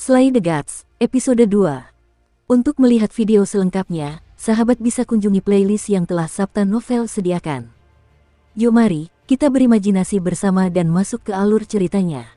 Slay the Gods, episode 2. Untuk melihat video selengkapnya, sahabat bisa kunjungi playlist yang telah Sabta Novel sediakan. Yuk mari, kita berimajinasi bersama dan masuk ke alur ceritanya.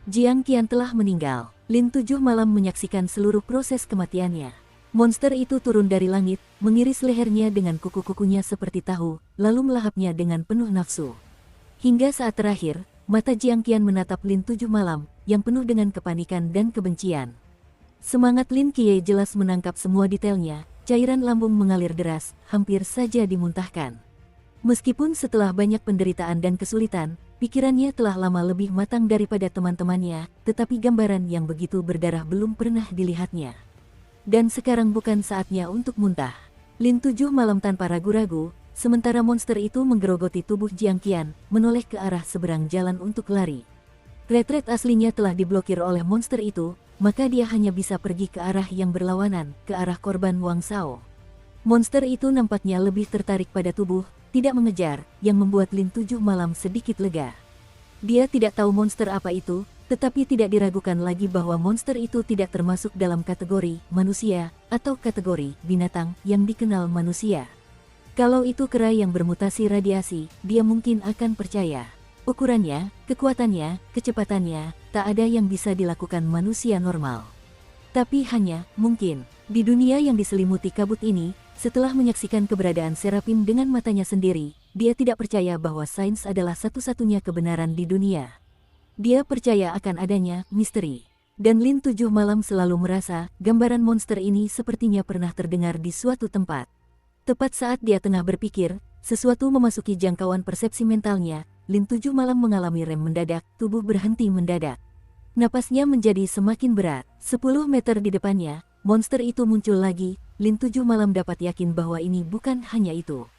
Jiang Qian telah meninggal. Lin 7 Malam menyaksikan seluruh proses kematiannya. Monster itu turun dari langit, mengiris lehernya dengan kuku-kukunya seperti tahu, lalu melahapnya dengan penuh nafsu. Hingga saat terakhir, mata Jiang Qian menatap Lin 7 Malam, yang penuh dengan kepanikan dan kebencian. Semangat Lin Qian jelas menangkap semua detailnya, cairan lambung mengalir deras, hampir saja dimuntahkan. Meskipun setelah banyak penderitaan dan kesulitan, pikirannya telah lama lebih matang daripada teman-temannya, tetapi gambaran yang begitu berdarah belum pernah dilihatnya. Dan sekarang bukan saatnya untuk muntah. Lin 7 Malam tanpa ragu-ragu, sementara monster itu menggerogoti tubuh Jiang Qian, menoleh ke arah seberang jalan untuk lari. Retret aslinya telah diblokir oleh monster itu, maka dia hanya bisa pergi ke arah yang berlawanan, ke arah korban Wang Shao. Monster itu nampaknya lebih tertarik pada tubuh, tidak mengejar, yang membuat Lin 7 Malam sedikit lega. Dia tidak tahu monster apa itu, tetapi tidak diragukan lagi bahwa monster itu tidak termasuk dalam kategori manusia atau kategori binatang yang dikenal manusia. Kalau itu kera yang bermutasi radiasi, dia mungkin akan percaya. Ukurannya, kekuatannya, kecepatannya, tak ada yang bisa dilakukan manusia normal. Tapi hanya, mungkin, di dunia yang diselimuti kabut ini, setelah menyaksikan keberadaan Serapim dengan matanya sendiri, dia tidak percaya bahwa sains adalah satu-satunya kebenaran di dunia. Dia percaya akan adanya misteri. Dan Lin 7 Malam selalu merasa gambaran monster ini sepertinya pernah terdengar di suatu tempat. Tepat saat dia tengah berpikir, sesuatu memasuki jangkauan persepsi mentalnya, Lin 7 Malam mengalami rem mendadak, tubuh berhenti mendadak. Napasnya menjadi semakin berat. 10 meter di depannya, monster itu muncul lagi. Lin 7 Malam dapat yakin bahwa ini bukan hanya itu.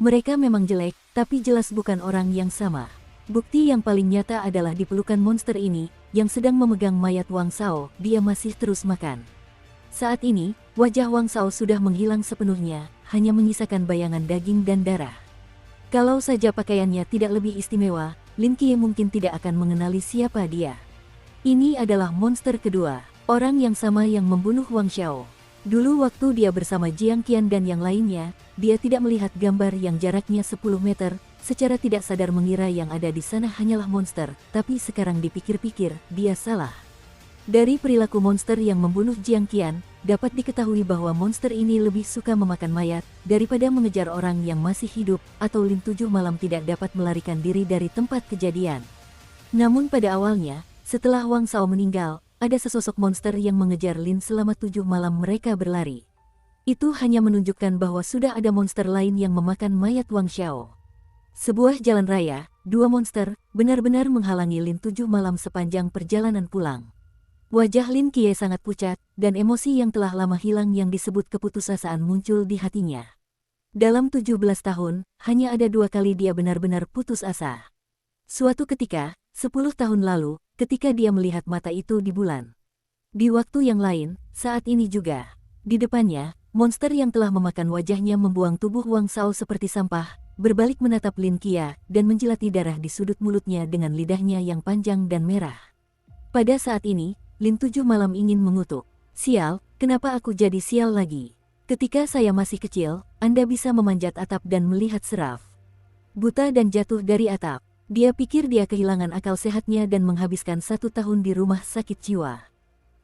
Mereka memang jelek, tapi jelas bukan orang yang sama. Bukti yang paling nyata adalah di pelukan monster ini, yang sedang memegang mayat Wang Shao, dia masih terus makan. Saat ini, wajah Wang Shao sudah menghilang sepenuhnya, hanya menyisakan bayangan daging dan darah. Kalau saja pakaiannya tidak lebih istimewa, Lin Qian mungkin tidak akan mengenali siapa dia. Ini adalah monster kedua, orang yang sama yang membunuh Wang Shao. Dulu waktu dia bersama Jiang Qian dan yang lainnya, dia tidak melihat gambar yang jaraknya 10 meter, secara tidak sadar mengira yang ada di sana hanyalah monster, tapi sekarang dipikir-pikir, dia salah. Dari perilaku monster yang membunuh Jiang Qian, dapat diketahui bahwa monster ini lebih suka memakan mayat, daripada mengejar orang yang masih hidup, atau Lin 7 Malam tidak dapat melarikan diri dari tempat kejadian. Namun pada awalnya, setelah Wang Shao meninggal, ada sesosok monster yang mengejar Lin selama 7 malam mereka berlari. Itu hanya menunjukkan bahwa sudah ada monster lain yang memakan mayat Wang Shao. Sebuah jalan raya, dua monster, benar-benar menghalangi Lin 7 Malam sepanjang perjalanan pulang. Wajah Lin Qian sangat pucat, dan emosi yang telah lama hilang yang disebut keputusasaan muncul di hatinya. Dalam 17 tahun, hanya ada 2 kali dia benar-benar putus asa. Suatu ketika, 10 tahun lalu, ketika dia melihat mata itu di bulan. Di waktu yang lain, saat ini juga. Di depannya, monster yang telah memakan wajahnya membuang tubuh Wang Shao seperti sampah, berbalik menatap Lin Qian, dan menjilati darah di sudut mulutnya dengan lidahnya yang panjang dan merah. Pada saat ini, Lin 7 Malam ingin mengutuk. Sial, kenapa aku jadi sial lagi? Ketika saya masih kecil, Anda bisa memanjat atap dan melihat seraf. Buta dan jatuh dari atap. Dia pikir dia kehilangan akal sehatnya dan menghabiskan 1 tahun di rumah sakit jiwa.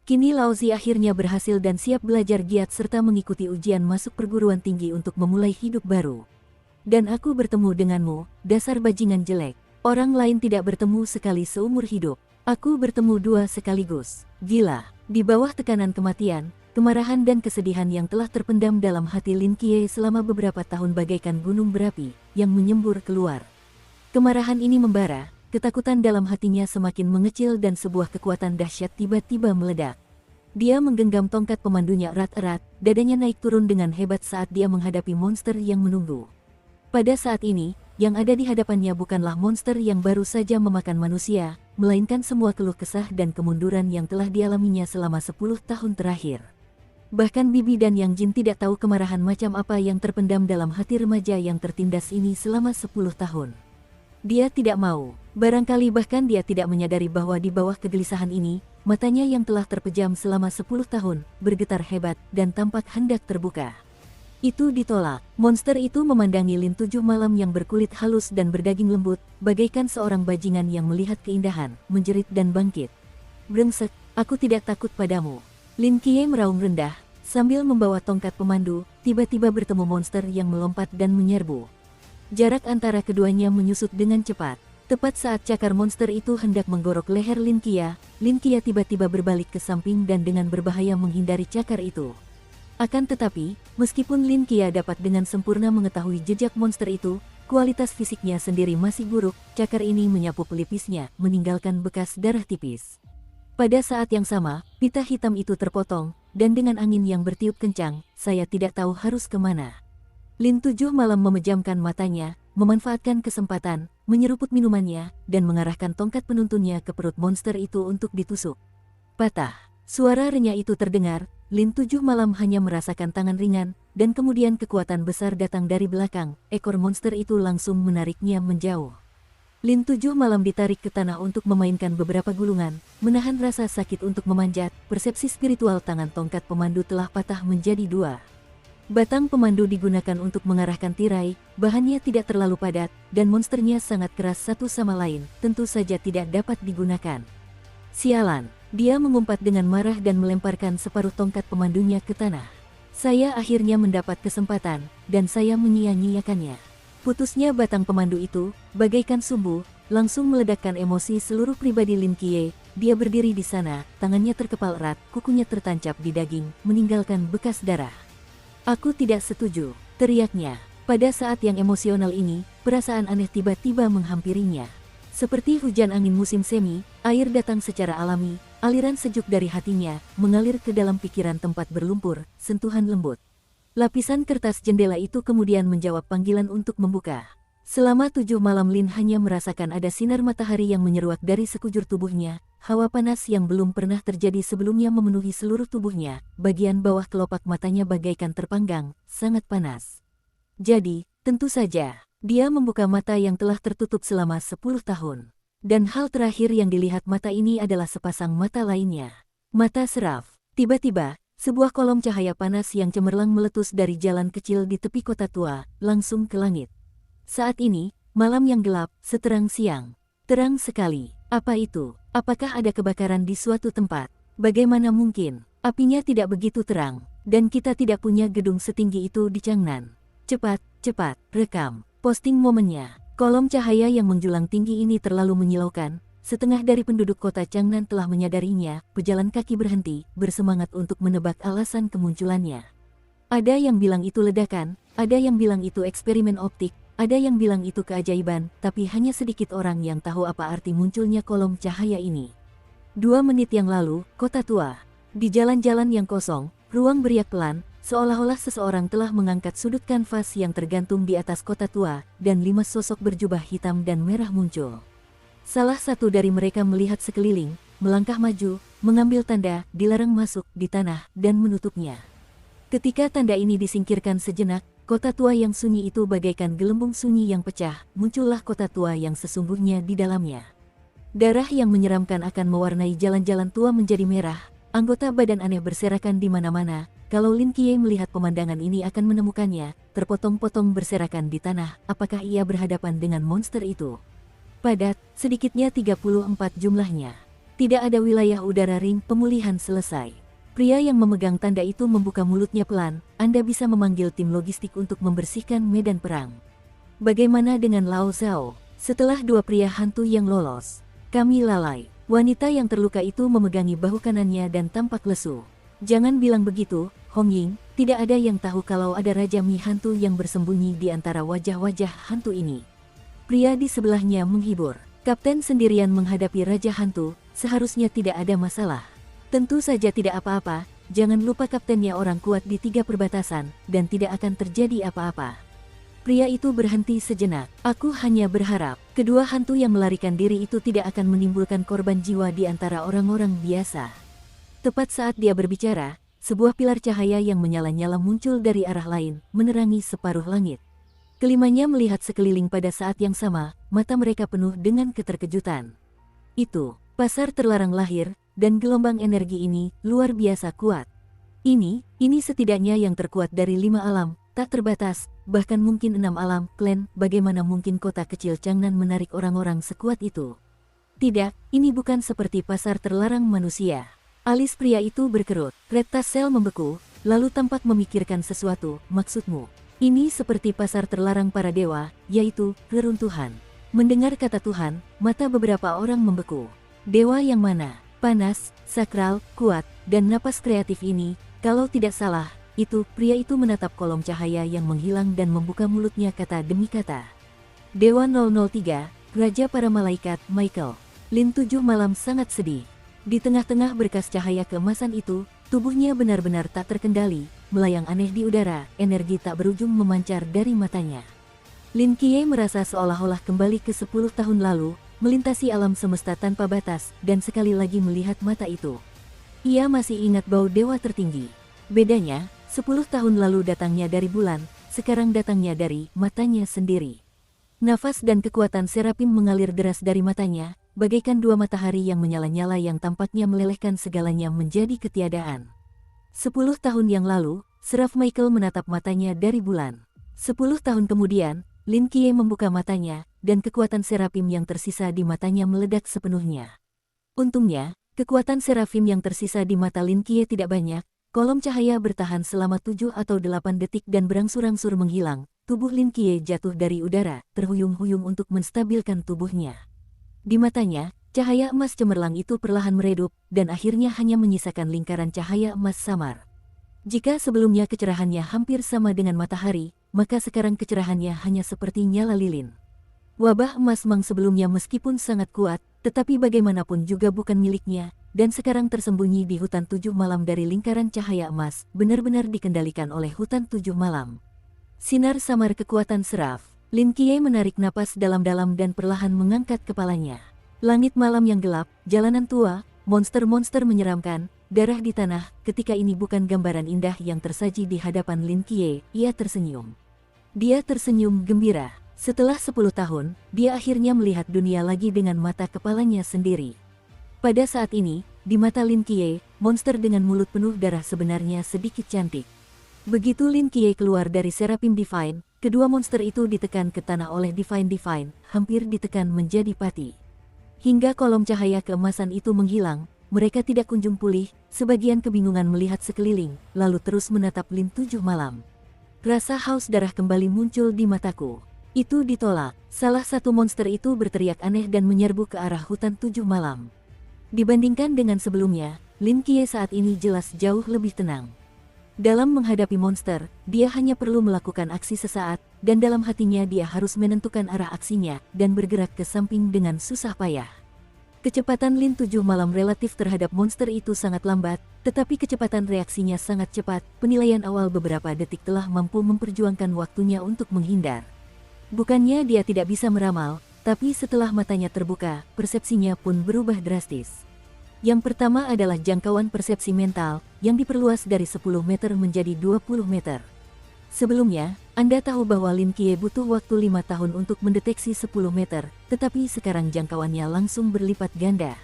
Kini Laozi akhirnya berhasil dan siap belajar giat serta mengikuti ujian masuk perguruan tinggi untuk memulai hidup baru. Dan aku bertemu denganmu, dasar bajingan jelek. Orang lain tidak bertemu sekali seumur hidup. Aku bertemu 2 sekaligus. Gila. Di bawah tekanan kematian, kemarahan dan kesedihan yang telah terpendam dalam hati Lin Qian selama beberapa tahun bagaikan gunung berapi, yang menyembur keluar. Kemarahan ini membara, ketakutan dalam hatinya semakin mengecil dan sebuah kekuatan dahsyat tiba-tiba meledak. Dia menggenggam tongkat pemandunya erat-erat, dadanya naik turun dengan hebat saat dia menghadapi monster yang menunggu. Pada saat ini, yang ada di hadapannya bukanlah monster yang baru saja memakan manusia, melainkan semua keluh kesah dan kemunduran yang telah dialaminya selama 10 tahun terakhir. Bahkan Bibi dan Yang Jin tidak tahu kemarahan macam apa yang terpendam dalam hati remaja yang tertindas ini selama 10 tahun. Dia tidak mau, barangkali bahkan dia tidak menyadari bahwa di bawah kegelisahan ini, matanya yang telah terpejam selama 10 tahun, bergetar hebat dan tampak hendak terbuka. Itu ditolak. Monster itu memandangi Lin Tujuh Malam yang berkulit halus dan berdaging lembut, bagaikan seorang bajingan yang melihat keindahan, menjerit dan bangkit. "Brengsek, aku tidak takut padamu." Lin Qiye meraung rendah, sambil membawa tongkat pemandu, tiba-tiba bertemu monster yang melompat dan menyerbu. Jarak antara keduanya menyusut dengan cepat. Tepat saat cakar monster itu hendak menggorok leher Lin Qiye tiba-tiba berbalik ke samping dan dengan berbahaya menghindari cakar itu. Akan tetapi, meskipun Lin Qiye dapat dengan sempurna mengetahui jejak monster itu, kualitas fisiknya sendiri masih buruk, cakar ini menyapu pelipisnya, meninggalkan bekas darah tipis. Pada saat yang sama, pita hitam itu terpotong, dan dengan angin yang bertiup kencang, saya tidak tahu harus kemana. Lin Tujuh Malam memejamkan matanya, memanfaatkan kesempatan, menyeruput minumannya, dan mengarahkan tongkat penuntunnya ke perut monster itu untuk ditusuk. Patah. Suara renyah itu terdengar, Lin Tujuh Malam hanya merasakan tangan ringan, dan kemudian kekuatan besar datang dari belakang, ekor monster itu langsung menariknya menjauh. Lin Tujuh Malam ditarik ke tanah untuk memainkan beberapa gulungan, menahan rasa sakit untuk memanjat, persepsi spiritual tangan tongkat pemandu telah patah menjadi dua. Batang pemandu digunakan untuk mengarahkan tirai, bahannya tidak terlalu padat, dan monsternya sangat keras satu sama lain, tentu saja tidak dapat digunakan. Sialan, dia mengumpat dengan marah dan melemparkan separuh tongkat pemandunya ke tanah. Saya akhirnya mendapat kesempatan, dan saya menyia-nyiakannya. Putusnya batang pemandu itu, bagaikan sumbu, langsung meledakkan emosi seluruh pribadi Lin Qiye. Dia berdiri di sana, tangannya terkepal erat, kukunya tertancap di daging, meninggalkan bekas darah. "Aku tidak setuju," teriaknya. Pada saat yang emosional ini, perasaan aneh tiba-tiba menghampirinya. Seperti hujan angin musim semi, air datang secara alami, aliran sejuk dari hatinya, mengalir ke dalam pikiran tempat berlumpur, sentuhan lembut. Lapisan kertas jendela itu kemudian menjawab panggilan untuk membuka. Selama 7 malam Lin hanya merasakan ada sinar matahari yang menyeruak dari sekujur tubuhnya, hawa panas yang belum pernah terjadi sebelumnya memenuhi seluruh tubuhnya, bagian bawah kelopak matanya bagaikan terpanggang, sangat panas. Jadi, tentu saja, dia membuka mata yang telah tertutup selama 10 tahun. Dan hal terakhir yang dilihat mata ini adalah sepasang mata lainnya. Mata seraf. Tiba-tiba, sebuah kolom cahaya panas yang cemerlang meletus dari jalan kecil di tepi kota tua, langsung ke langit. Saat ini, malam yang gelap, seterang siang. Terang sekali. Apa itu? Apakah ada kebakaran di suatu tempat? Bagaimana mungkin? Apinya tidak begitu terang, dan kita tidak punya gedung setinggi itu di Changnan. Cepat, cepat, rekam. Posting momennya. Kolom cahaya yang menjulang tinggi ini terlalu menyilaukan. Setengah dari penduduk kota Changnan telah menyadarinya, pejalan kaki berhenti, bersemangat untuk menebak alasan kemunculannya. Ada yang bilang itu ledakan, ada yang bilang itu eksperimen optik, ada yang bilang itu keajaiban, tapi hanya sedikit orang yang tahu apa arti munculnya kolom cahaya ini. 2 menit yang lalu, kota tua. Di jalan-jalan yang kosong, ruang beriak pelan, seolah-olah seseorang telah mengangkat sudut kanvas yang tergantung di atas kota tua, dan 5 sosok berjubah hitam dan merah muncul. Salah satu dari mereka melihat sekeliling, melangkah maju, mengambil tanda, dilarang masuk, di tanah, dan menutupnya. Ketika tanda ini disingkirkan sejenak, kota tua yang sunyi itu bagaikan gelembung sunyi yang pecah, muncullah kota tua yang sesungguhnya di dalamnya. Darah yang menyeramkan akan mewarnai jalan-jalan tua menjadi merah, anggota badan aneh berserakan di mana-mana. Kalau Lin Qiye melihat pemandangan ini akan menemukannya, terpotong-potong berserakan di tanah. Apakah ia berhadapan dengan monster itu? Padat, sedikitnya 34 jumlahnya. Tidak ada wilayah udara ring, pemulihan selesai. Pria yang memegang tanda itu membuka mulutnya pelan. Anda bisa memanggil tim logistik untuk membersihkan medan perang. Bagaimana dengan Lao Zhao? Setelah 2 pria hantu yang lolos, kami lalai. Wanita yang terluka itu memegangi bahu kanannya dan tampak lesu. Jangan bilang begitu, Hong Ying. Tidak ada yang tahu kalau ada Raja Mi hantu yang bersembunyi di antara wajah-wajah hantu ini. Pria di sebelahnya menghibur. Kapten sendirian menghadapi Raja hantu, seharusnya tidak ada masalah. Tentu saja tidak apa-apa, jangan lupa kaptennya orang kuat di 3 perbatasan, dan tidak akan terjadi apa-apa. Pria itu berhenti sejenak. Aku hanya berharap, kedua hantu yang melarikan diri itu tidak akan menimbulkan korban jiwa di antara orang-orang biasa. Tepat saat dia berbicara, sebuah pilar cahaya yang menyala-nyala muncul dari arah lain, menerangi separuh langit. Kelimanya melihat sekeliling pada saat yang sama, mata mereka penuh dengan keterkejutan. Itu, pasar terlarang lahir, dan gelombang energi ini luar biasa kuat. Ini setidaknya yang terkuat dari 5 alam, tak terbatas, bahkan mungkin 6 alam, klan, bagaimana mungkin kota kecil Changnan menarik orang-orang sekuat itu? Tidak, ini bukan seperti pasar terlarang manusia. Alis pria itu berkerut, Red Tassel membeku, lalu tampak memikirkan sesuatu, maksudmu? Ini seperti pasar terlarang para dewa, yaitu, reruntuhan. Mendengar kata Tuhan, mata beberapa orang membeku. Dewa yang mana? Panas, sakral, kuat, dan napas kreatif ini, kalau tidak salah, itu, pria itu menatap kolom cahaya yang menghilang dan membuka mulutnya kata demi kata. Dewa 003, Raja para Malaikat, Michael. Lin 7 Malam sangat sedih. Di tengah-tengah berkas cahaya keemasan itu, tubuhnya benar-benar tak terkendali, melayang aneh di udara, energi tak berujung memancar dari matanya. Lin Qiye merasa seolah-olah kembali ke 10 tahun lalu, melintasi alam semesta tanpa batas, dan sekali lagi melihat mata itu. Ia masih ingat bau dewa tertinggi. Bedanya, 10 tahun lalu datangnya dari bulan, sekarang datangnya dari matanya sendiri. Nafas dan kekuatan Serapim mengalir deras dari matanya, bagaikan dua matahari yang menyala-nyala yang tampaknya melelehkan segalanya menjadi ketiadaan. 10 tahun yang lalu, Seraf Michael menatap matanya dari bulan. 10 tahun kemudian, Lin Qiye membuka matanya, dan kekuatan Serapim yang tersisa di matanya meledak sepenuhnya. Untungnya, kekuatan Serafim yang tersisa di mata Lin Qiye tidak banyak, kolom cahaya bertahan selama 7 atau 8 detik dan berangsur-angsur menghilang, tubuh Lin Qiye jatuh dari udara, terhuyung-huyung untuk menstabilkan tubuhnya. Di matanya, cahaya emas cemerlang itu perlahan meredup, dan akhirnya hanya menyisakan lingkaran cahaya emas samar. Jika sebelumnya kecerahannya hampir sama dengan matahari, maka sekarang kecerahannya hanya seperti nyala lilin. Wabah emas Mang sebelumnya meskipun sangat kuat, tetapi bagaimanapun juga bukan miliknya, dan sekarang tersembunyi di hutan 7 malam dari lingkaran cahaya emas, benar-benar dikendalikan oleh hutan 7 malam. Sinar samar kekuatan Seraf. Lin Qiye menarik napas dalam-dalam dan perlahan mengangkat kepalanya. Langit malam yang gelap, jalanan tua, monster-monster menyeramkan, darah di tanah, ketika ini bukan gambaran indah yang tersaji di hadapan Lin Qiye, ia tersenyum. Dia tersenyum gembira. Setelah 10 tahun, dia akhirnya melihat dunia lagi dengan mata kepalanya sendiri. Pada saat ini, di mata Lin Qiye, monster dengan mulut penuh darah sebenarnya sedikit cantik. Begitu Lin Qiye keluar dari Serapim Divine, kedua monster itu ditekan ke tanah oleh Divine, hampir ditekan menjadi pati. Hingga kolom cahaya keemasan itu menghilang, mereka tidak kunjung pulih, sebagian kebingungan melihat sekeliling, lalu terus menatap Lin 7 Malam. Rasa haus darah kembali muncul di mataku. Itu ditolak, salah satu monster itu berteriak aneh dan menyerbu ke arah hutan 7 Malam. Dibandingkan dengan sebelumnya, Lin Qiye saat ini jelas jauh lebih tenang. Dalam menghadapi monster, dia hanya perlu melakukan aksi sesaat, dan dalam hatinya dia harus menentukan arah aksinya, dan bergerak ke samping dengan susah payah. Kecepatan Lin 7 Malam relatif terhadap monster itu sangat lambat, tetapi kecepatan reaksinya sangat cepat, penilaian awal beberapa detik telah mampu memperjuangkan waktunya untuk menghindar. Bukannya dia tidak bisa meramal, tapi setelah matanya terbuka, persepsinya pun berubah drastis. Yang pertama adalah jangkauan persepsi mental, yang diperluas dari 10 meter menjadi 20 meter. Sebelumnya, Anda tahu bahwa Lin Qiye butuh waktu 5 tahun untuk mendeteksi 10 meter, tetapi sekarang jangkauannya langsung berlipat ganda.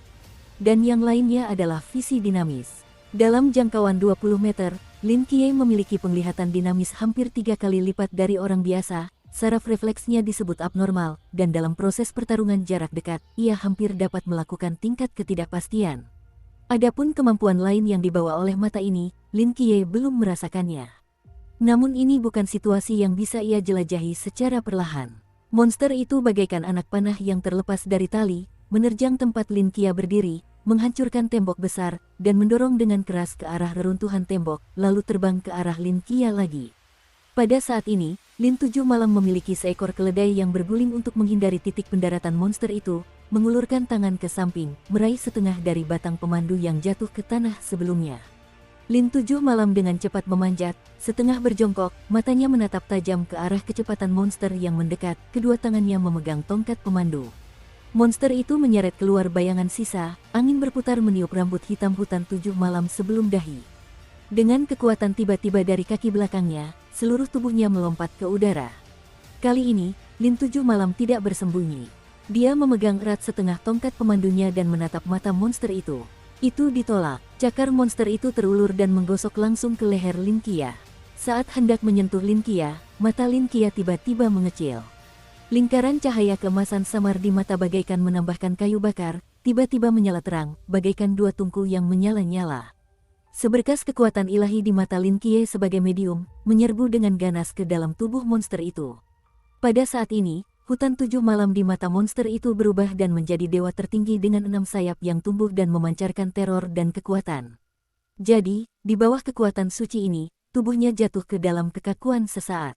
Dan yang lainnya adalah visi dinamis. Dalam jangkauan 20 meter, Lin Qiye memiliki penglihatan dinamis hampir 3 kali lipat dari orang biasa, saraf refleksnya disebut abnormal, dan dalam proses pertarungan jarak dekat, ia hampir dapat melakukan tingkat ketidakpastian. Adapun kemampuan lain yang dibawa oleh mata ini, Lin Qiye belum merasakannya. Namun ini bukan situasi yang bisa ia jelajahi secara perlahan. Monster itu bagaikan anak panah yang terlepas dari tali, menerjang tempat Lin Qiye berdiri, menghancurkan tembok besar, dan mendorong dengan keras ke arah reruntuhan tembok, lalu terbang ke arah Lin Qiye lagi. Pada saat ini, Lin 7 Malam memiliki seekor keledai yang berguling untuk menghindari titik pendaratan monster itu, mengulurkan tangan ke samping, meraih setengah dari batang pemandu yang jatuh ke tanah sebelumnya. Lin 7 Malam dengan cepat memanjat, setengah berjongkok, matanya menatap tajam ke arah kecepatan monster yang mendekat, kedua tangannya memegang tongkat pemandu. Monster itu menyeret keluar bayangan sisa, angin berputar meniup rambut hitam hutan 7 Malam sebelum dahi. Dengan kekuatan tiba-tiba dari kaki belakangnya, seluruh tubuhnya melompat ke udara. Kali ini, Lin Tujuh Malam tidak bersembunyi. Dia memegang erat setengah tongkat pemandunya dan menatap mata monster itu. Itu ditolak. Cakar monster itu terulur dan menggosok langsung ke leher Lin Kia. Saat hendak menyentuh Lin Kia, mata Lin Kia tiba-tiba mengecil. Lingkaran cahaya keemasan samar di mata bagaikan menambahkan kayu bakar, tiba-tiba menyala terang, bagaikan dua tungku yang menyala-nyala. Seberkas kekuatan ilahi di mata Lin Kie sebagai medium, menyerbu dengan ganas ke dalam tubuh monster itu. Pada saat ini, hutan 7 malam di mata monster itu berubah dan menjadi dewa tertinggi dengan 6 sayap yang tumbuh dan memancarkan teror dan kekuatan. Jadi, di bawah kekuatan suci ini, tubuhnya jatuh ke dalam kekakuan sesaat.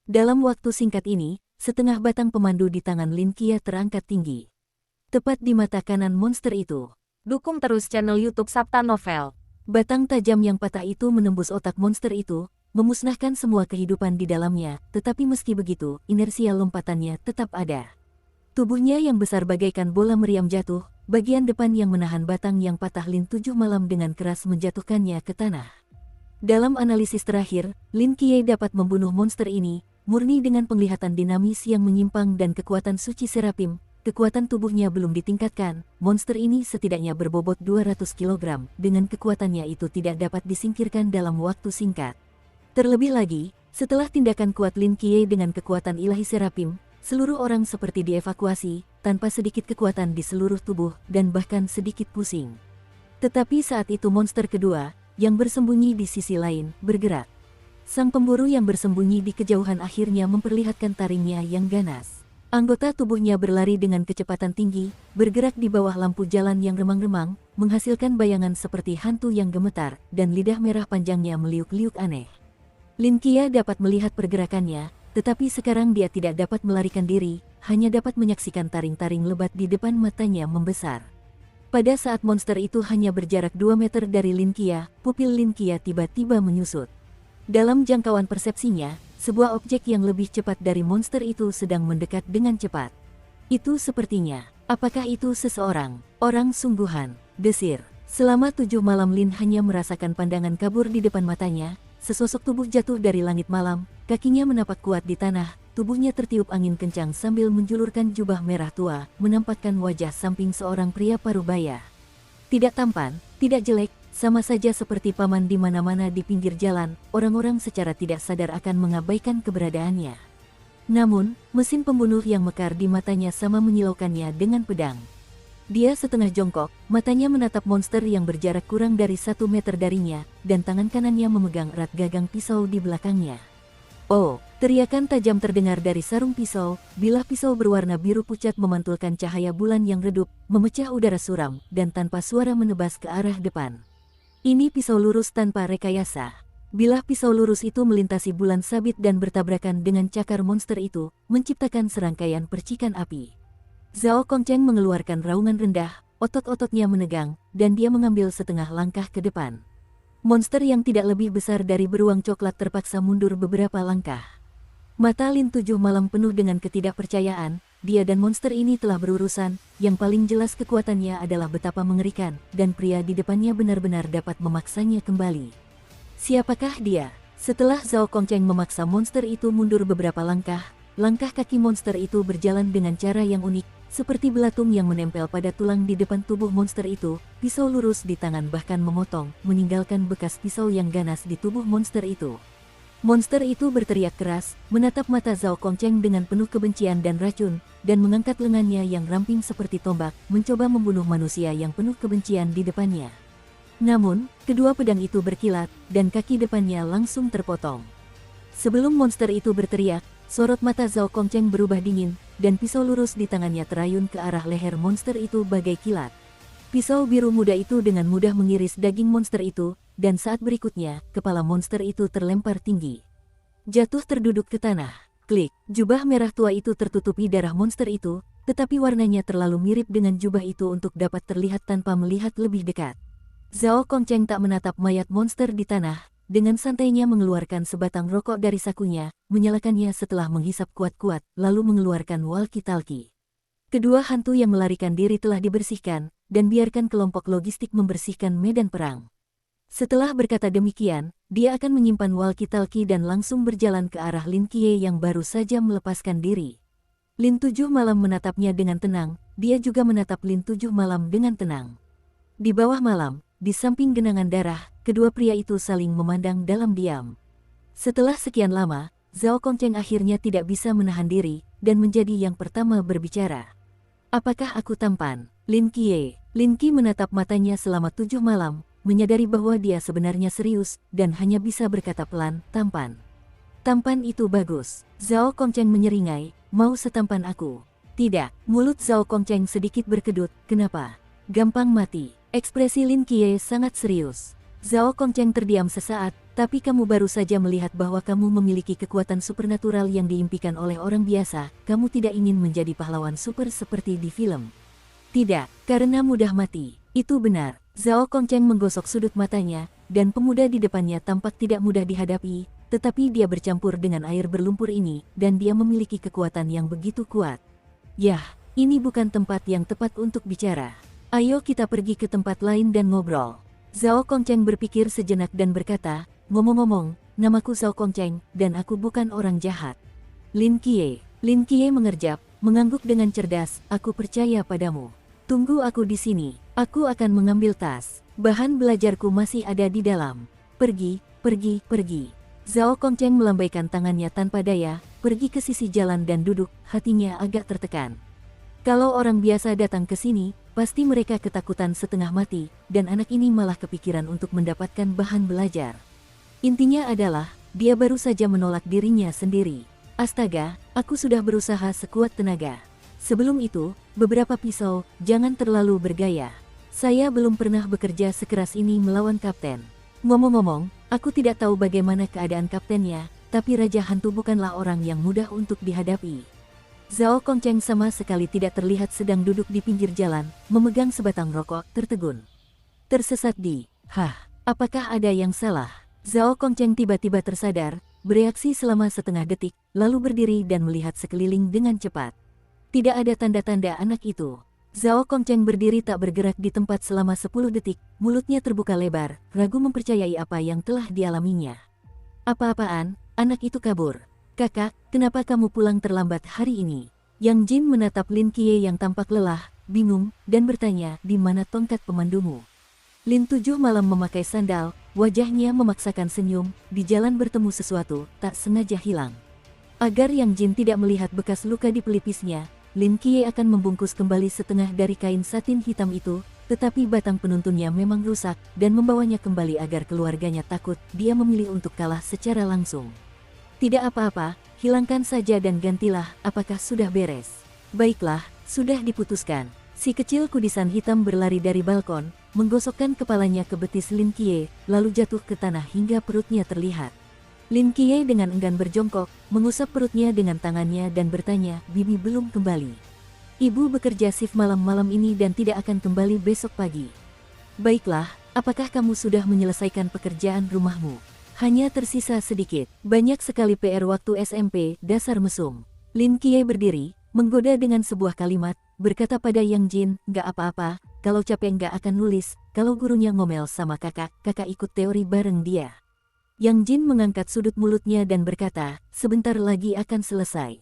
Dalam waktu singkat ini, setengah batang pemandu di tangan Lin Kie terangkat tinggi. Tepat di mata kanan monster itu. Dukung terus channel YouTube Sabta Novel. Batang tajam yang patah itu menembus otak monster itu, memusnahkan semua kehidupan di dalamnya, tetapi meski begitu, inersia lompatannya tetap ada. Tubuhnya yang besar bagaikan bola meriam jatuh, bagian depan yang menahan batang yang patah Lin 7 malam dengan keras menjatuhkannya ke tanah. Dalam analisis terakhir, Lin Kie dapat membunuh monster ini, murni dengan penglihatan dinamis yang menyimpang dan kekuatan suci serapim. Kekuatan tubuhnya belum ditingkatkan, monster ini setidaknya berbobot 200 kg, dengan kekuatannya itu tidak dapat disingkirkan dalam waktu singkat. Terlebih lagi, setelah tindakan kuat Lin Kie dengan kekuatan ilahi serapim, seluruh orang seperti dievakuasi, tanpa sedikit kekuatan di seluruh tubuh, dan bahkan sedikit pusing. Tetapi saat itu monster kedua, yang bersembunyi di sisi lain, bergerak. Sang pemburu yang bersembunyi di kejauhan akhirnya memperlihatkan taringnya yang ganas. Anggota tubuhnya berlari dengan kecepatan tinggi, bergerak di bawah lampu jalan yang remang-remang, menghasilkan bayangan seperti hantu yang gemetar, dan lidah merah panjangnya meliuk-liuk aneh. Lin Kie dapat melihat pergerakannya, tetapi sekarang dia tidak dapat melarikan diri, hanya dapat menyaksikan taring-taring lebat di depan matanya membesar. Pada saat monster itu hanya berjarak 2 meter dari Lin Kie, pupil Lin Kie tiba-tiba menyusut. Dalam jangkauan persepsinya, sebuah objek yang lebih cepat dari monster itu sedang mendekat dengan cepat. Itu sepertinya, apakah itu seseorang, orang sungguhan, desir. Selama 7 malam Lin hanya merasakan pandangan kabur di depan matanya, sesosok tubuh jatuh dari langit malam, kakinya menapak kuat di tanah, tubuhnya tertiup angin kencang sambil menjulurkan jubah merah tua, menampakkan wajah samping seorang pria parubaya. Tidak tampan, tidak jelek, sama saja seperti paman di mana-mana di pinggir jalan, orang-orang secara tidak sadar akan mengabaikan keberadaannya. Namun, mesin pembunuh yang mekar di matanya sama menyilaukannya dengan pedang. Dia setengah jongkok, matanya menatap monster yang berjarak kurang dari 1 meter darinya, dan tangan kanannya memegang erat gagang pisau di belakangnya. Oh, teriakan tajam terdengar dari sarung pisau, bilah pisau berwarna biru pucat memantulkan cahaya bulan yang redup, memecah udara suram, dan tanpa suara menebas ke arah depan. Ini pisau lurus tanpa rekayasa. Bilah pisau lurus itu melintasi bulan sabit dan bertabrakan dengan cakar monster itu, menciptakan serangkaian percikan api. Zhao Kongcheng mengeluarkan raungan rendah, otot-ototnya menegang, dan dia mengambil setengah langkah ke depan. Monster yang tidak lebih besar dari beruang coklat terpaksa mundur beberapa langkah. Mata Lin 7 malam penuh dengan ketidakpercayaan, dia dan monster ini telah berurusan, yang paling jelas kekuatannya adalah betapa mengerikan, dan pria di depannya benar-benar dapat memaksanya kembali. Siapakah dia? Setelah Zhao Kongcheng memaksa monster itu mundur beberapa langkah, langkah kaki monster itu berjalan dengan cara yang unik, seperti belatung yang menempel pada tulang di depan tubuh monster itu, pisau lurus di tangan bahkan memotong, meninggalkan bekas pisau yang ganas di tubuh monster itu. Monster itu berteriak keras, menatap mata Zhao Kongcheng dengan penuh kebencian dan racun, dan mengangkat lengannya yang ramping seperti tombak, mencoba membunuh manusia yang penuh kebencian di depannya. Namun, kedua pedang itu berkilat, dan kaki depannya langsung terpotong. Sebelum monster itu berteriak, sorot mata Zhao Kongcheng berubah dingin, dan pisau lurus di tangannya terayun ke arah leher monster itu bagai kilat. Pisau biru muda itu dengan mudah mengiris daging monster itu, dan saat berikutnya, kepala monster itu terlempar tinggi. Jatuh terduduk ke tanah. Klik, jubah merah tua itu tertutupi darah monster itu, tetapi warnanya terlalu mirip dengan jubah itu untuk dapat terlihat tanpa melihat lebih dekat. Zhao Kongcheng tak menatap mayat monster di tanah, dengan santainya mengeluarkan sebatang rokok dari sakunya, menyalakannya setelah menghisap kuat-kuat, lalu mengeluarkan walkie-talkie. Kedua hantu yang melarikan diri telah dibersihkan, dan biarkan kelompok logistik membersihkan medan perang. Setelah berkata demikian, dia akan menyimpan walkie-talkie dan langsung berjalan ke arah Lin Qiye yang baru saja melepaskan diri. Lin Tujuh Malam menatapnya dengan tenang, dia juga menatap Lin Tujuh Malam dengan tenang. Di bawah malam, di samping genangan darah, kedua pria itu saling memandang dalam diam. Setelah sekian lama, Zhao Kongcheng akhirnya tidak bisa menahan diri, dan menjadi yang pertama berbicara. Apakah aku tampan? Lin Qiye. Lin Qi menatap matanya selama 7 malam, menyadari bahwa dia sebenarnya serius, dan hanya bisa berkata pelan, tampan. Tampan itu bagus. Zhao Kongcheng menyeringai, mau setampan aku? Tidak. Mulut Zhao Kongcheng sedikit berkedut, kenapa? Gampang mati. Ekspresi Lin Qiye sangat serius. Zhao Kongcheng terdiam sesaat, tapi kamu baru saja melihat bahwa kamu memiliki kekuatan supernatural yang diimpikan oleh orang biasa, kamu tidak ingin menjadi pahlawan super seperti di film. Tidak, karena mudah mati. Itu benar. Zhao Kongcheng menggosok sudut matanya, dan pemuda di depannya tampak tidak mudah dihadapi, tetapi dia bercampur dengan air berlumpur ini, dan dia memiliki kekuatan yang begitu kuat. Yah, ini bukan tempat yang tepat untuk bicara. Ayo kita pergi ke tempat lain dan ngobrol. Zhao Kongcheng berpikir sejenak dan berkata, ngomong-ngomong, namaku Zhao Kongcheng, dan aku bukan orang jahat. Lin Qiye. Lin Qiye mengerjap, mengangguk dengan cerdas, aku percaya padamu. Tunggu aku di sini. Aku akan mengambil tas. Bahan belajarku masih ada di dalam. Pergi, pergi, pergi. Zhao Kongcheng melambaikan tangannya tanpa daya, pergi ke sisi jalan dan duduk, hatinya agak tertekan. Kalau orang biasa datang ke sini, pasti mereka ketakutan setengah mati, dan anak ini malah kepikiran untuk mendapatkan bahan belajar. Intinya adalah, dia baru saja menolak dirinya sendiri. Astaga, aku sudah berusaha sekuat tenaga. Sebelum itu, beberapa pisau, jangan terlalu bergaya. Saya belum pernah bekerja sekeras ini melawan kapten. Ngomong-ngomong, aku tidak tahu bagaimana keadaan kaptennya, tapi Raja Hantu bukanlah orang yang mudah untuk dihadapi. Zhao Kongcheng sama sekali tidak terlihat sedang duduk di pinggir jalan, memegang sebatang rokok, tertegun. Tersesat di, apakah ada yang salah? Zhao Kongcheng tiba-tiba tersadar, bereaksi selama setengah detik, lalu berdiri dan melihat sekeliling dengan cepat. Tidak ada tanda-tanda anak itu. Zhao Kongcheng berdiri tak bergerak di tempat selama 10 detik, mulutnya terbuka lebar, ragu mempercayai apa yang telah dialaminya. Apa-apaan, anak itu kabur. Kakak, kenapa kamu pulang terlambat hari ini? Yang Jin menatap Lin Qiye yang tampak lelah, bingung, dan bertanya, di mana tongkat pemandumu? Lin Tujuh Malam memakai sandal, wajahnya memaksakan senyum, di jalan bertemu sesuatu, tak sengaja hilang. Agar Yang Jin tidak melihat bekas luka di pelipisnya, Lin Qiye akan membungkus kembali setengah dari kain satin hitam itu, tetapi batang penuntunnya memang rusak, dan membawanya kembali agar keluarganya takut, dia memilih untuk kalah secara langsung. Tidak apa-apa, hilangkan saja dan gantilah, apakah sudah beres? Baiklah, sudah diputuskan. Si kecil kudisan hitam berlari dari balkon, menggosokkan kepalanya ke betis Lin Qiye, lalu jatuh ke tanah hingga perutnya terlihat. Lin Qiye dengan enggan berjongkok, mengusap perutnya dengan tangannya dan bertanya, Bibi belum kembali. Ibu bekerja shift malam-malam ini dan tidak akan kembali besok pagi. Baiklah, apakah kamu sudah menyelesaikan pekerjaan rumahmu? Hanya tersisa sedikit, banyak sekali PR waktu SMP, dasar mesum. Lin Qiye berdiri, menggoda dengan sebuah kalimat, berkata pada Yang Jin, gak apa-apa, kalau capek gak akan nulis, kalau gurunya ngomel sama kakak ikut teori bareng dia. Yang Jin mengangkat sudut mulutnya dan berkata, sebentar lagi akan selesai.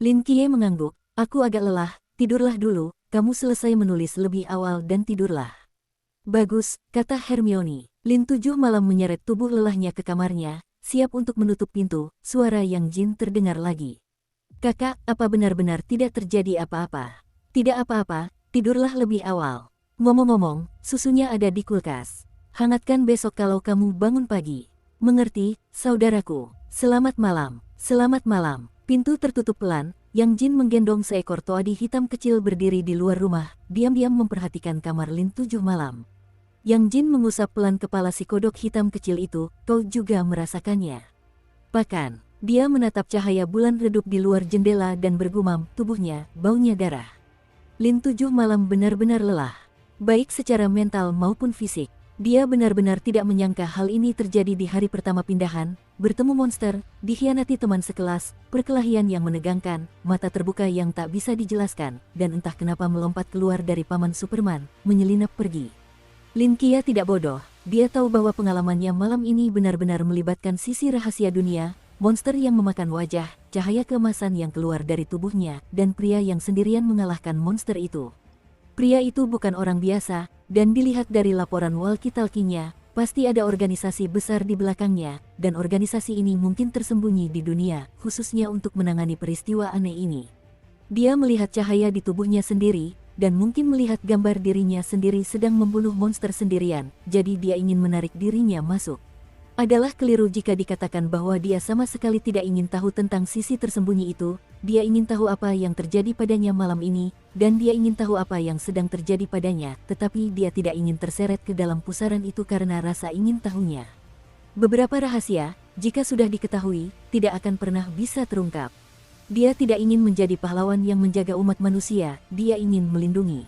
Lin Qiye mengangguk, aku agak lelah, tidurlah dulu, kamu selesai menulis lebih awal dan tidurlah. Bagus, kata Hermione. Lin Tujuh Malam menyeret tubuh lelahnya ke kamarnya, siap untuk menutup pintu, suara Yang Jin terdengar lagi. Kakak, apa benar-benar tidak terjadi apa-apa? Tidak apa-apa, tidurlah lebih awal. Ngomong-ngomong, susunya ada di kulkas. Hangatkan besok kalau kamu bangun pagi. Mengerti, saudaraku. Selamat malam. Selamat malam. Pintu tertutup pelan, Yang Jin menggendong seekor toadi hitam kecil berdiri di luar rumah, diam-diam memperhatikan kamar Lin Tujuh Malam. Yang Jin mengusap pelan kepala si kodok hitam kecil itu, kau juga merasakannya. Bahkan, dia menatap cahaya bulan redup di luar jendela dan bergumam, tubuhnya, baunya darah. Lin Tujuh Malam benar-benar lelah, baik secara mental maupun fisik. Dia benar-benar tidak menyangka hal ini terjadi di hari pertama pindahan, bertemu monster, dikhianati teman sekelas, perkelahian yang menegangkan, mata terbuka yang tak bisa dijelaskan, dan entah kenapa melompat keluar dari paman Superman, menyelinap pergi. Lin Qiye tidak bodoh, dia tahu bahwa pengalamannya malam ini benar-benar melibatkan sisi rahasia dunia, monster yang memakan wajah, cahaya keemasan yang keluar dari tubuhnya, dan pria yang sendirian mengalahkan monster itu. Pria itu bukan orang biasa, dan dilihat dari laporan walkie-talkie-nya, pasti ada organisasi besar di belakangnya, dan organisasi ini mungkin tersembunyi di dunia, khususnya untuk menangani peristiwa aneh ini. Dia melihat cahaya di tubuhnya sendiri, dan mungkin melihat gambar dirinya sendiri sedang membunuh monster sendirian, jadi dia ingin menarik dirinya masuk. Adalah keliru jika dikatakan bahwa dia sama sekali tidak ingin tahu tentang sisi tersembunyi itu. Dia ingin tahu apa yang terjadi padanya malam ini, dan dia ingin tahu apa yang sedang terjadi padanya, tetapi dia tidak ingin terseret ke dalam pusaran itu karena rasa ingin tahunya. Beberapa rahasia, jika sudah diketahui, tidak akan pernah bisa terungkap. Dia tidak ingin menjadi pahlawan yang menjaga umat manusia, dia ingin melindungi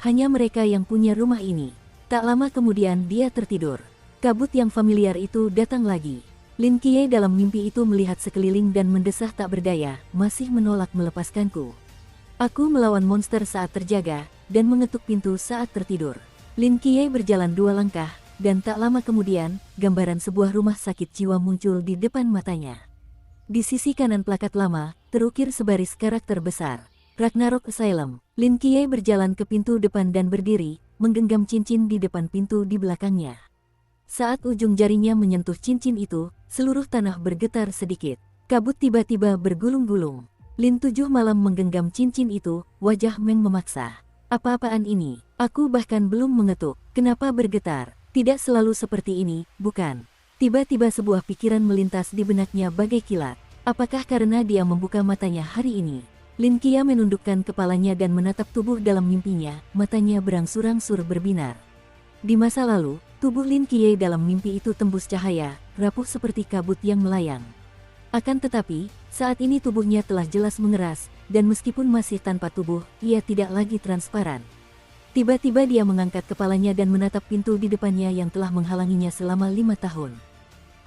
hanya mereka yang punya rumah ini. Tak lama kemudian dia tertidur. Kabut yang familiar itu datang lagi. Lin Qiye dalam mimpi itu melihat sekeliling dan mendesah tak berdaya, masih menolak melepaskanku. Aku melawan monster saat terjaga, dan mengetuk pintu saat tertidur. Lin Qiye berjalan 2 langkah, dan tak lama kemudian, gambaran sebuah rumah sakit jiwa muncul di depan matanya. Di sisi kanan plakat lama, terukir sebaris karakter besar. Ragnarok Asylum. Lin Qiye berjalan ke pintu depan dan berdiri, menggenggam cincin di depan pintu di belakangnya. Saat ujung jarinya menyentuh cincin itu, seluruh tanah bergetar sedikit. Kabut tiba-tiba bergulung-gulung. Lin 7 Malam menggenggam cincin itu, wajah Meng memaksa. Apa-apaan ini? Aku bahkan belum mengetuk. Kenapa bergetar? Tidak selalu seperti ini, bukan? Tiba-tiba sebuah pikiran melintas di benaknya bagai kilat. Apakah karena dia membuka matanya hari ini? Lin Qiye menundukkan kepalanya dan menatap tubuh dalam mimpinya, matanya berangsur-angsur berbinar. Di masa lalu, tubuh Lin Qiye dalam mimpi itu tembus cahaya, rapuh seperti kabut yang melayang. Akan tetapi, saat ini tubuhnya telah jelas mengeras, dan meskipun masih tanpa tubuh, ia tidak lagi transparan. Tiba-tiba dia mengangkat kepalanya dan menatap pintu di depannya yang telah menghalanginya selama 5 tahun.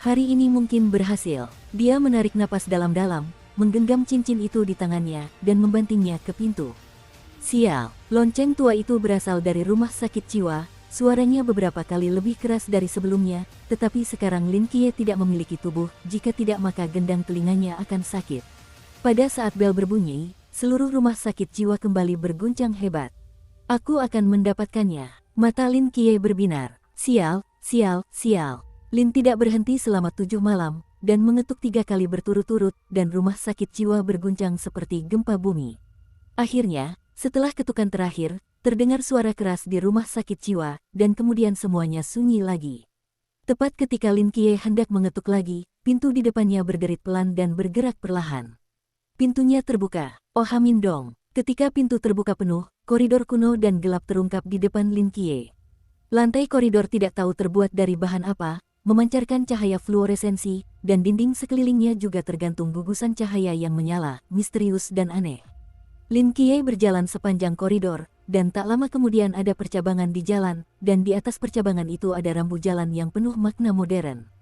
Hari ini mungkin berhasil. Dia menarik napas dalam-dalam, menggenggam cincin itu di tangannya, dan membantingnya ke pintu. Sial, lonceng tua itu berasal dari rumah sakit jiwa. Suaranya beberapa kali lebih keras dari sebelumnya, tetapi sekarang Lin Qiye tidak memiliki tubuh, jika tidak maka gendang telinganya akan sakit. Pada saat bel berbunyi, seluruh rumah sakit jiwa kembali berguncang hebat. Aku akan mendapatkannya. Mata Lin Qiye berbinar. Sial, sial, sial. Lin tidak berhenti selama 7 malam, dan mengetuk 3 kali berturut-turut, dan rumah sakit jiwa berguncang seperti gempa bumi. Akhirnya, setelah ketukan terakhir, terdengar suara keras di rumah sakit jiwa, dan kemudian semuanya sunyi lagi. Tepat ketika Lin Qiye hendak mengetuk lagi, pintu di depannya berderit pelan dan bergerak perlahan. Pintunya terbuka. Oh Hamindong. Ketika pintu terbuka penuh, koridor kuno dan gelap terungkap di depan Lin Qiye. Lantai koridor tidak tahu terbuat dari bahan apa, memancarkan cahaya fluoresensi, dan dinding sekelilingnya juga tergantung gugusan cahaya yang menyala, misterius dan aneh. Lin Qiye berjalan sepanjang koridor, dan tak lama kemudian ada percabangan di jalan, dan di atas percabangan itu ada rambu jalan yang penuh makna modern.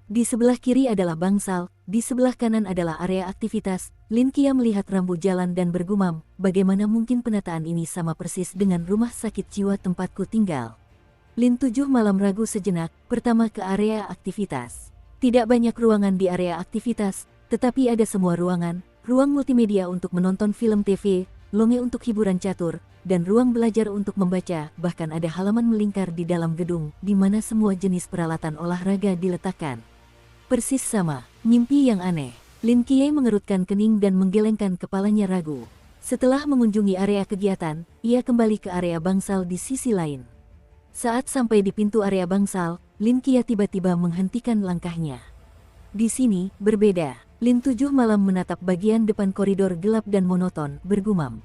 Di sebelah kiri adalah bangsal, di sebelah kanan adalah area aktivitas. Lin Qiye melihat rambu jalan dan bergumam, bagaimana mungkin penataan ini sama persis dengan rumah sakit jiwa tempatku tinggal. Lin 7 Malam ragu sejenak, pertama ke area aktivitas. Tidak banyak ruangan di area aktivitas, tetapi ada semua ruangan, ruang multimedia untuk menonton film TV, longe untuk hiburan catur, dan ruang belajar untuk membaca, bahkan ada halaman melingkar di dalam gedung, di mana semua jenis peralatan olahraga diletakkan. Persis sama, mimpi yang aneh. Lin Qiye mengerutkan kening dan menggelengkan kepalanya ragu. Setelah mengunjungi area kegiatan, ia kembali ke area bangsal di sisi lain. Saat sampai di pintu area bangsal, Lin Qiye tiba-tiba menghentikan langkahnya. Di sini, berbeda. Lin 7 Malam menatap bagian depan koridor gelap dan monoton, bergumam.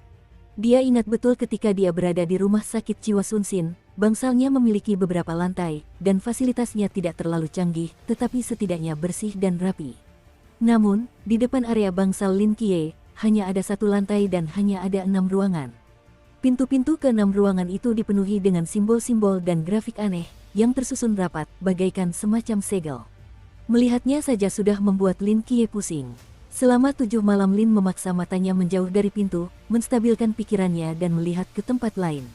Dia ingat betul ketika dia berada di rumah sakit jiwa Sunsin, bangsalnya memiliki beberapa lantai, dan fasilitasnya tidak terlalu canggih, tetapi setidaknya bersih dan rapi. Namun, di depan area bangsal Lin Qiye, hanya ada 1 lantai dan hanya ada 6 ruangan. Pintu-pintu ke 6 ruangan itu dipenuhi dengan simbol-simbol dan grafik aneh, yang tersusun rapat, bagaikan semacam segel. Melihatnya saja sudah membuat Lin Qiye pusing. Selama 7 malam Lin memaksa matanya menjauh dari pintu, menstabilkan pikirannya dan melihat ke tempat lain.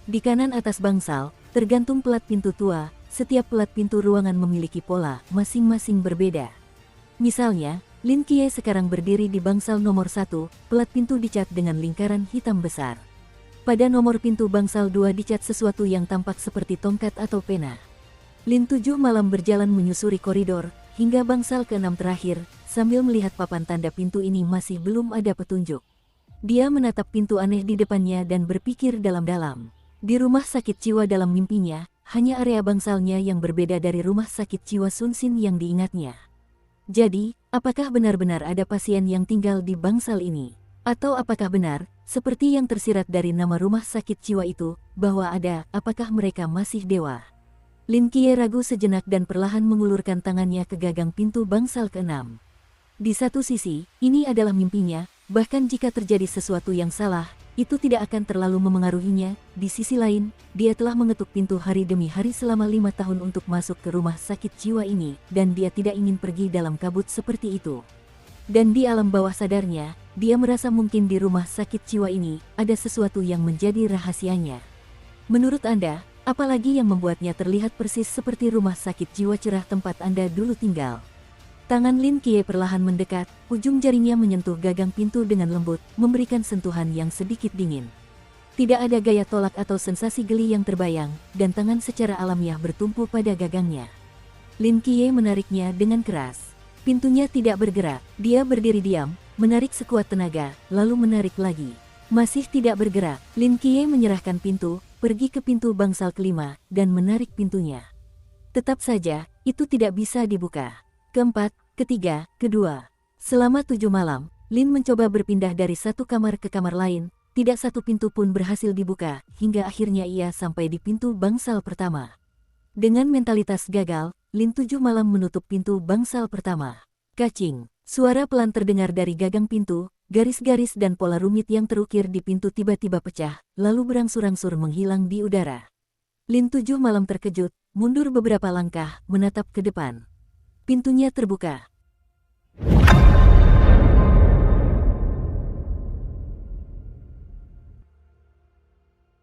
Di kanan atas bangsal, tergantung pelat pintu tua, setiap pelat pintu ruangan memiliki pola masing-masing berbeda. Misalnya, Lin Qiye sekarang berdiri di bangsal nomor 1, pelat pintu dicat dengan lingkaran hitam besar. Pada nomor pintu bangsal 2 dicat sesuatu yang tampak seperti tongkat atau pena. Lin 7 Malam berjalan menyusuri koridor, hingga bangsal ke-6 terakhir, sambil melihat papan tanda pintu ini masih belum ada petunjuk. Dia menatap pintu aneh di depannya dan berpikir dalam-dalam. Di rumah sakit jiwa dalam mimpinya, hanya area bangsalnya yang berbeda dari rumah sakit jiwa Sun Xin yang diingatnya. Jadi, apakah benar-benar ada pasien yang tinggal di bangsal ini? Atau apakah benar, seperti yang tersirat dari nama rumah sakit jiwa itu, bahwa apakah mereka masih dewa? Lin Qiye ragu sejenak dan perlahan mengulurkan tangannya ke gagang pintu bangsal ke-6. Di satu sisi, ini adalah mimpinya, bahkan jika terjadi sesuatu yang salah, itu tidak akan terlalu memengaruhinya. Di sisi lain, dia telah mengetuk pintu hari demi hari selama 5 tahun untuk masuk ke rumah sakit jiwa ini, dan dia tidak ingin pergi dalam kabut seperti itu. Dan di alam bawah sadarnya, dia merasa mungkin di rumah sakit jiwa ini, ada sesuatu yang menjadi rahasianya. Menurut Anda, apalagi yang membuatnya terlihat persis seperti rumah sakit jiwa cerah tempat Anda dulu tinggal? Tangan Lin Qiye perlahan mendekat, ujung jarinya menyentuh gagang pintu dengan lembut, memberikan sentuhan yang sedikit dingin. Tidak ada gaya tolak atau sensasi geli yang terbayang, dan tangan secara alamiah bertumpu pada gagangnya. Lin Qiye menariknya dengan keras. Pintunya tidak bergerak, dia berdiri diam, menarik sekuat tenaga, lalu menarik lagi. Masih tidak bergerak, Lin Qiye menyerahkan pintu, pergi ke pintu bangsal kelima, dan menarik pintunya. Tetap saja, itu tidak bisa dibuka. Keempat, ketiga, kedua. Selama 7 malam, Lin mencoba berpindah dari satu kamar ke kamar lain, tidak satu pintu pun berhasil dibuka, hingga akhirnya ia sampai di pintu bangsal pertama. Dengan mentalitas gagal, Lin 7 Malam menutup pintu bangsal pertama. Kacing, suara pelan terdengar dari gagang pintu, garis-garis dan pola rumit yang terukir di pintu tiba-tiba pecah, lalu berangsur-angsur menghilang di udara. Lin 7 Malam terkejut, mundur beberapa langkah, menatap ke depan. Pintunya terbuka.